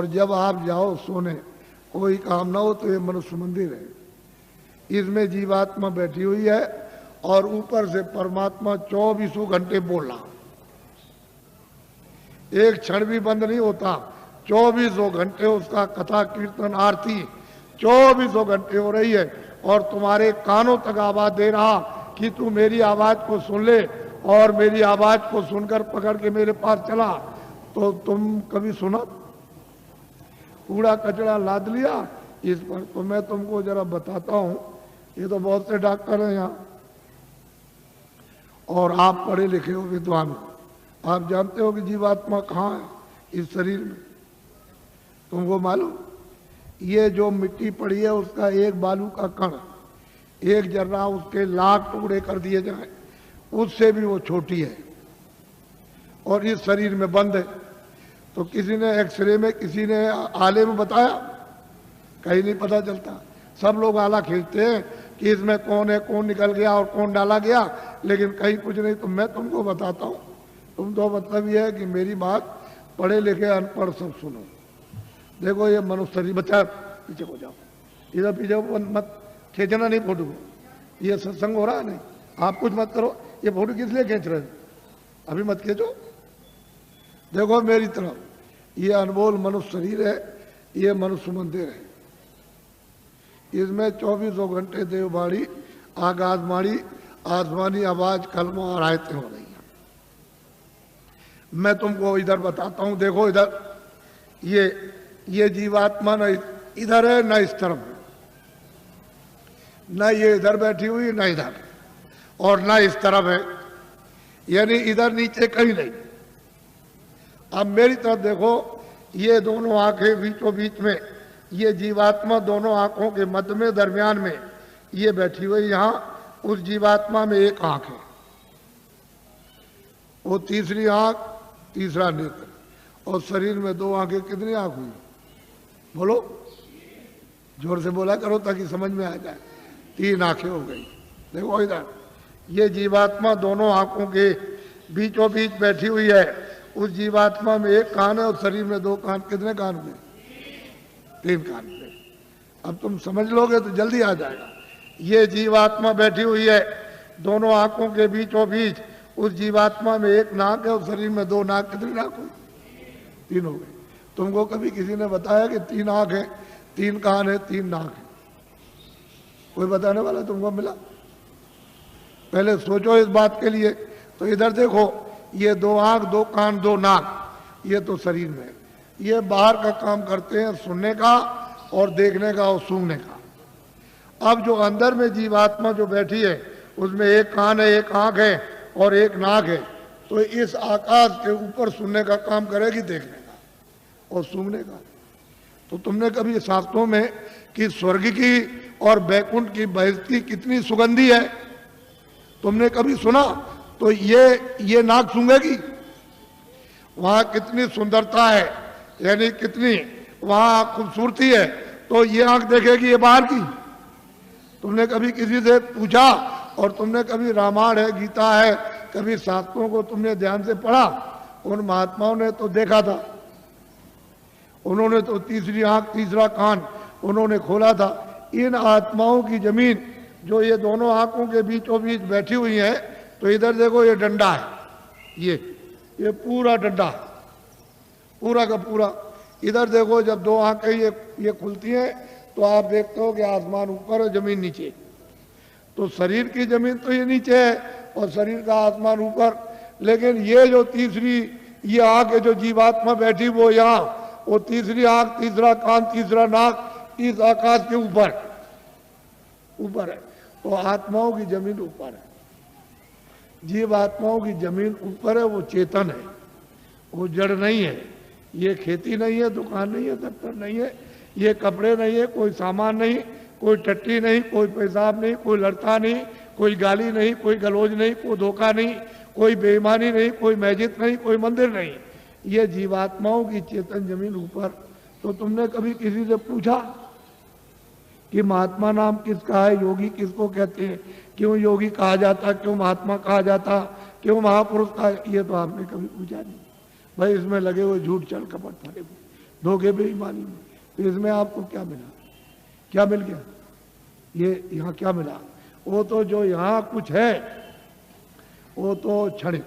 और जब आप जाओ सोने, कोई काम ना हो तो ये मनुष्य मंदिर है, इसमें जीवात्मा बैठी हुई है और ऊपर से परमात्मा 24 घंटे बोल रहा, एक क्षण भी बंद नहीं होता। 24 घंटे उसका कथा कीर्तन आरती 24 घंटे हो रही है और तुम्हारे कानों तक आवाज दे रहा कि तू मेरी आवाज को सुन ले, और मेरी आवाज को सुनकर पकड़ के मेरे पास चला। तो तुम कभी सुना? कूड़ा कचरा लाद लिया इस पर। तो मैं तुमको जरा बताता हूं, ये तो बहुत से डॉक्टर हैं यहाँ और आप पढ़े लिखे हो, विद्वान हो, आप जानते हो कि जीवात्मा कहाँ है इस शरीर में? तुमको मालूम? ये जो मिट्टी पड़ी है उसका एक बालू का कण, एक जर्रा उसके लाख टुकड़े कर दिए जाए, उससे भी वो छोटी है और इस शरीर में बंद है। तो किसी ने एक्सरे में, किसी ने आले में बताया? कहीं नहीं पता चलता। सब लोग आला खींचते हैं कि इसमें कौन है, कौन निकल गया और कौन डाला गया, लेकिन कहीं कुछ नहीं। तो मैं तुमको बताता हूँ, तुम तो मतलब ये है कि मेरी बात पढ़े लिखे अनपढ़ सब सुनो। देखो ये मनुष्य शरीर, बच्चा पीछे हो जाओ, इधर पीछे मत खींचना नहीं फोटो को, ये सत्संग हो रहा है नहीं, आप कुछ मत करो। ये फोटो किस लिए खींच रहे हो? अभी मत खींचो। देखो मेरी तरफ, ये अनमोल मनुष्य शरीर है, ये मनुष्य मंदिर है, इसमें 24 घंटे देववाणी, आकाशवाणी, आसमानी आवाज, कलमा और आयतें हो रही हैं। मैं तुमको इधर बताता हूं, देखो इधर ये जीवात्मा न इधर है न इस तरफ है, न ये इधर बैठी हुई न इधर, और न इस तरफ है, यानी इधर नीचे कहीं नहीं। अब मेरी तरफ देखो, ये दोनों आंखें बीचों बीच में, ये जीवात्मा दोनों आंखों के मध्य में, दरमियान में ये बैठी हुई। यहां उस जीवात्मा में एक आंख है, वो तीसरी आंख, तीसरा नेत्र, और शरीर में 2 आंखें। कितनी आंख हुई? बोलो, जोर से बोला करो ताकि समझ में आ जाए। 3 आंखें हो गई। देखो इधर, ये जीवात्मा दोनों आंखों के बीचों बीच बैठी हुई है। उस जीवात्मा में एक कान है और शरीर में 2 कान। कितने कान हुए? 3 कान हुए। अब तुम समझ लोगे तो जल्दी आ जाएगा। ये जीवात्मा बैठी हुई है दोनों आंखों के बीचों बीच। उस जीवात्मा में एक नाक है और शरीर में 2 नाक। कितनी नाक हुई? 3 हो गई। तुमको कभी किसी ने बताया कि 3 आंख है, 3 कान है, 3 नाक है? कोई बताने वाला तुमको मिला? पहले सोचो इस बात के लिए। तो इधर देखो, ये 2 आंख, 2 कान, 2 नाक, ये तो शरीर में है। ये बाहर का काम करते हैं, सुनने का और देखने का और सूंघने का। अब जो अंदर में जीवात्मा जो बैठी है, उसमें एक कान है, एक आंख है और एक नाक है। तो इस आकाश के ऊपर सुनने का काम करेगी, देखने का और सूंघने का। तो तुमने कभी शास्त्रों में कि स्वर्ग की और बैकुंठ की बहिष्ठी कितनी सुगंधी है, तुमने कभी सुना? तो ये नाक सूंघेगी, वहां कितनी सुंदरता है, यानी कितनी वहां खूबसूरती है, तो ये आंख देखेगी ये बाहर की। तुमने कभी किसी से पूछा? और तुमने कभी रामायण है, गीता है, कभी शास्त्रों को तुमने ध्यान से पढ़ा? उन महात्माओं ने तो देखा था, उन्होंने तो तीसरी आंख, तीसरा कान उन्होंने खोला था। इन आत्माओं की जमीन जो ये दोनों आंखों के बीचों बीच बैठी हुई है, तो इधर देखो ये डंडा है, ये पूरा डंडा, पूरा का पूरा। इधर देखो, जब 2 आंखें ये खुलती हैं तो आप देखते हो कि आसमान ऊपर है, जमीन नीचे। तो शरीर की जमीन तो ये नीचे है और शरीर का आसमान ऊपर, लेकिन ये जो तीसरी ये आंख है जो जीवात्मा बैठी, वो यहाँ, वो तीसरी आंख, तीसरा कान, तीसरा नाक इस आकाश के ऊपर है। तो आत्माओं की जमीन ऊपर है, जीव आत्माओं की जमीन ऊपर है। वो चेतन है, वो जड़ नहीं है। ये खेती नहीं है, दुकान नहीं है, दफ्तर नहीं है, ये कपड़े नहीं है, कोई सामान नहीं, कोई टट्टी नहीं, कोई पेशाब नहीं, कोई लड़ता नहीं, कोई गाली नहीं, कोई गलोज नहीं, कोई धोखा नहीं, कोई बेईमानी नहीं, कोई मस्जिद नहीं, कोई मंदिर नहीं। ये जीवात्माओं की चेतन जमीन ऊपर। तो तुमने कभी किसी से पूछा कि महात्मा नाम किसका है, योगी किसको कहते हैं, क्यों योगी कहा जाता, क्यों महात्मा कहा जाता, क्यों महापुरुष कहा? ये तो आपने कभी पूछा नहीं। भाई इसमें लगे हुए झूठ, चल कपट, फरे धोखे बेईमानी में। तो इसमें आपको क्या मिला, क्या मिल गया? ये यहाँ क्या मिला? वो तो जो यहाँ कुछ है वो तो क्षणिक।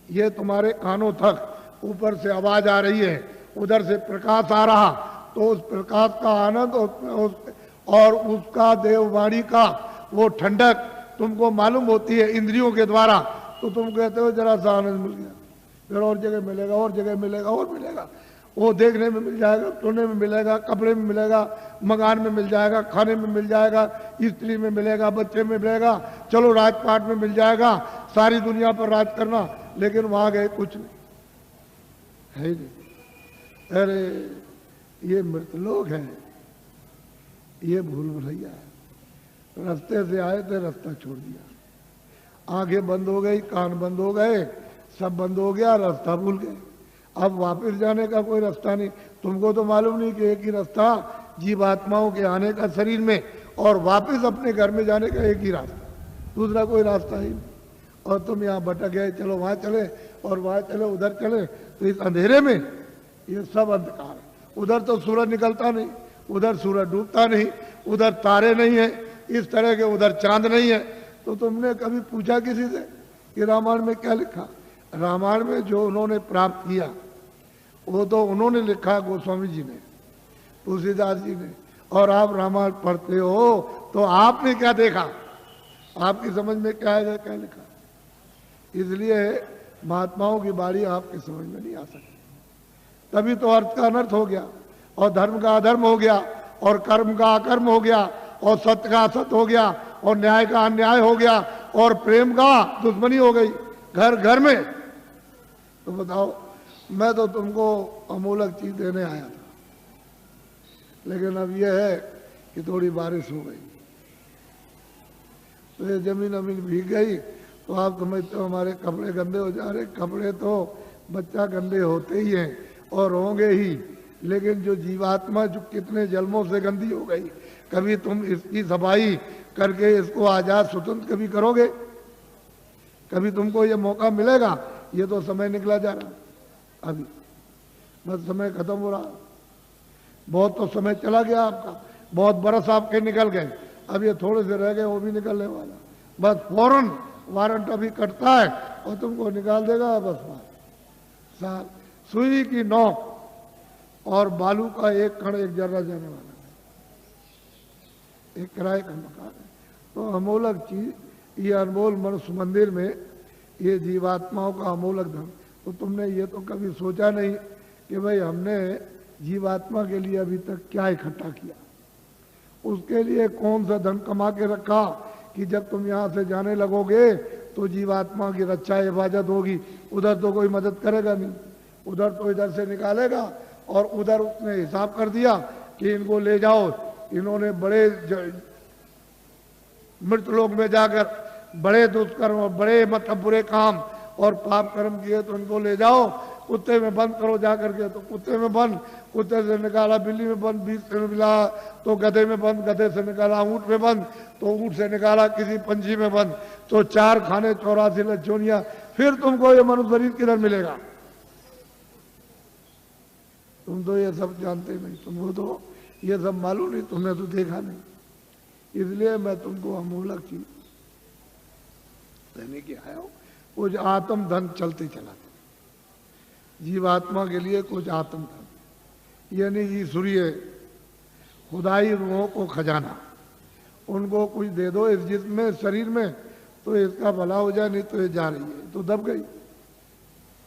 ये तुम्हारे कानों तक ऊपर से आवाज आ रही है, उधर से प्रकाश आ रहा, तो उस प्रकाश का आनंद और उसका देववाणी का वो ठंडक तुमको मालूम होती है इंद्रियों के द्वारा, तो तुम कहते हो जरा सा आनंद मिल गया, फिर और जगह मिलेगा, और जगह मिलेगा, और मिलेगा। वो देखने में मिल जाएगा, सुनने में मिलेगा, कपड़े में मिलेगा, मकान में मिल जाएगा, खाने में मिल जाएगा, स्त्री में मिलेगा, बच्चे में मिलेगा, चलो राजपाट में मिल जाएगा, सारी दुनिया पर राज करना। लेकिन वहां गए कुछ नहीं है ही नहीं। अरे ये मृतलोक है, ये भूल भुलैया है। रास्ते से आए थे, रास्ता छोड़ दिया, आंखें बंद हो गई, कान बंद हो गए, सब बंद हो गया, रास्ता भूल गए। अब वापस जाने का कोई रास्ता नहीं। तुमको तो मालूम नहीं कि एक ही रास्ता जीवात्माओं के आने का शरीर में और वापस अपने घर में जाने का एक ही रास्ता, दूसरा कोई रास्ता ही नहीं। और तुम यहाँ भटक गए, चलो वहाँ चले और वहाँ चले, उधर चले, तो इस अंधेरे में ये सब अंधकार है। उधर तो सूरज निकलता नहीं, उधर सूरज डूबता नहीं, उधर तारे नहीं है, इस तरह के उधर चांद नहीं है। तो तुमने कभी पूछा किसी से कि रामायण में क्या लिखा? रामायण में जो उन्होंने प्राप्त किया वो तो उन्होंने लिखा, गोस्वामी जी ने, तुलसीदास जी ने। और आप रामायण पढ़ते हो तो आपने क्या देखा? आपकी समझ में क्या है, क्या लिखा? इसलिए महात्माओं की बारी आपकी समझ में नहीं आ सकती। तभी तो अर्थ का अनर्थ हो गया, और धर्म का अधर्म हो गया, और कर्म का अकर्म हो गया, और सत्य का असत्य हो गया, और न्याय का अन्याय हो गया, और प्रेम का दुश्मनी हो गई घर घर में। तो बताओ, मैं तो तुमको अमूलक चीज देने आया था, लेकिन अब यह है कि थोड़ी बारिश हो गई तो ये जमीन अमीन भीग गई, तो आप समझते हो हमारे कपड़े गंदे हो जा रहे। कपड़े तो बच्चा गंदे होते ही हैं और होंगे ही, लेकिन जो जीवात्मा जो कितने जन्मों से गंदी हो गई, कभी तुम इसकी सफाई करके इसको आजाद स्वतंत्र कभी करोगे? कभी तुमको ये मौका मिलेगा? ये तो समय निकला जा रहा, अभी बस समय खत्म हो रहा। बहुत तो समय चला गया आपका, बहुत बरस आपके निकल गए, अब ये थोड़े से रह गए, वो भी निकलने वाला। बस फौरन वारंट अभी कटता है और तुमको निकाल देगा। बस साल सुई की नोक और बालू का एक कण एक जर्रा जाने वाला है, एक किराए का मकान है। तो अमूलक चीज, ये अनमोल मनुष्य मंदिर में ये जीवात्माओं का अमूलक धन। तो तुमने ये तो कभी सोचा नहीं कि भाई हमने जीवात्मा के लिए अभी तक क्या इकट्ठा किया, उसके लिए कौन सा धन कमा के रखा कि जब तुम यहाँ से जाने लगोगे तो जीवात्मा की रक्षा हिफाजत होगी। उधर तो कोई मदद करेगा नहीं, उधर तो इधर से निकालेगा, और उधर उसने हिसाब कर दिया कि इनको ले जाओ, इन्होंने बड़े मृतलोक में जाकर बड़े दुष्कर्म और बड़े मतलब बुरे काम और पाप कर्म किए, तो इनको ले जाओ, कुत्ते में बंद करो जाकर के। तो कुत्ते में बंद, कुत्ते से निकाला बिल्ली में बंद, बीच से मिला तो गधे में बंद, गधे से निकाला ऊंट में बंद, तो ऊंट से निकाला किसी पंछी में बंद, तो 4 खाने 84 लज्जोनिया। फिर तुमको ये मनुष्य शरीर किधर मिलेगा? तुम तो ये सब जानते नहीं, तुमको तो ये सब मालूम नहीं, तुमने तो देखा नहीं। इसलिए मैं तुमको अमूलक चीज देने के आया हूं। कुछ आत्म धन चलते चलाते, जीवात्मा के लिए कुछ आत्म धन, यानी ईश्वरीय खुदाई रूहों को खजाना, उनको कुछ दे दो इस जिस्म में, शरीर में, तो इसका भला हो जाए। नहीं तो ये जा रही है तो दब गई,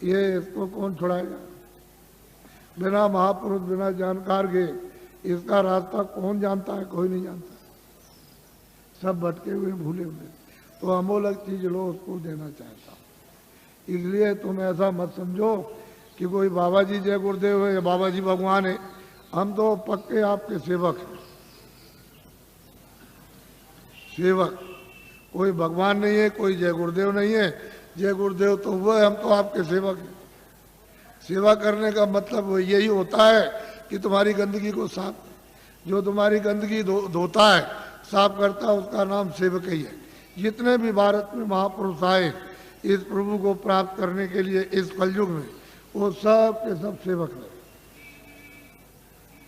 ये इसको कौन छुड़ाएगा? बिना महापुरुष, बिना जानकार के इसका रास्ता कौन जानता है? कोई नहीं जानता, सब भटके हुए भूले हुए। तो अमूलक चीज लो, उसको देना चाहता हूं। इसलिए तुम ऐसा मत समझो कि कोई बाबा जी जय गुरुदेव है या बाबा जी भगवान है। हम तो पक्के आपके सेवक हैं, सेवक। कोई भगवान नहीं है, कोई जय गुरुदेव नहीं है। जय गुरुदेव तो वो है, हम तो आपके सेवक हैं। सेवा करने का मतलब यही होता है कि तुम्हारी गंदगी को साफ, जो तुम्हारी गंदगी धोता है, साफ करता है, उसका नाम सेवक ही है। जितने भी भारत में महापुरुष आए इस प्रभु को प्राप्त करने के लिए इस कलयुग में, वो सब के सब सेवक रहे।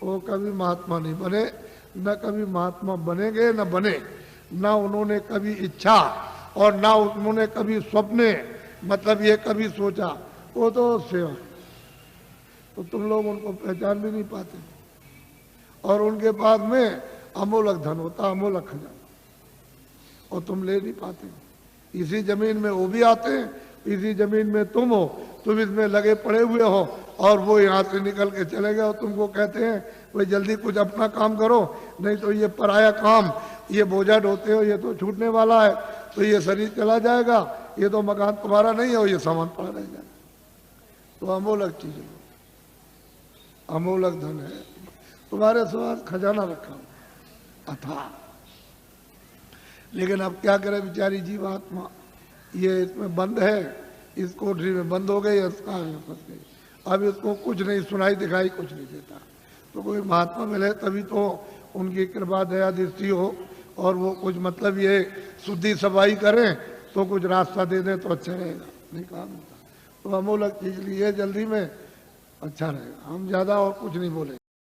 वो कभी महात्मा नहीं बने, न कभी महात्मा बनेंगे न बने, न उन्होंने कभी इच्छा और ना उन्होंने कभी स्वप्ने मतलब ये कभी सोचा। वो तो सेवा, तो तुम लोग उनको पहचान भी नहीं पाते। और उनके पास में अमोलक धन होता, अमोलक खजाना, और तुम ले नहीं पाते। इसी जमीन में वो भी आते हैं, इसी जमीन में तुम हो, तुम इसमें लगे पड़े हुए हो और वो यहाँ से निकल के चले गए और तुमको कहते हैं भाई जल्दी कुछ अपना काम करो, नहीं तो ये पराया काम, ये बोझा ढोते हो, ये तो छूटने वाला है, तो ये शरीर चला जाएगा, ये तो मकान तुम्हारा नहीं है और ये सामान पड़ा रह जाएगा। तो अमोलक चीज है, अमोलक धन है, तुम्हारे साथ खजाना रखा अथा। लेकिन अब क्या करे बेचारी जीवात्मा, ये इसमें बंद है, इस कोठरी में बंद हो गई, इसका फंस गई। अब इसको कुछ नहीं सुनाई दिखाई कुछ नहीं देता। तो कोई महात्मा मिले तभी तो उनकी कृपा दया दृष्टि हो और वो कुछ मतलब ये शुद्धि सफाई करें तो कुछ रास्ता दे दें तो अच्छा रहेगा, नहीं कहा मिलता। तो अमोलक चीज लिए जल्दी में, अच्छा रहेगा। हम ज़्यादा और कुछ नहीं बोले।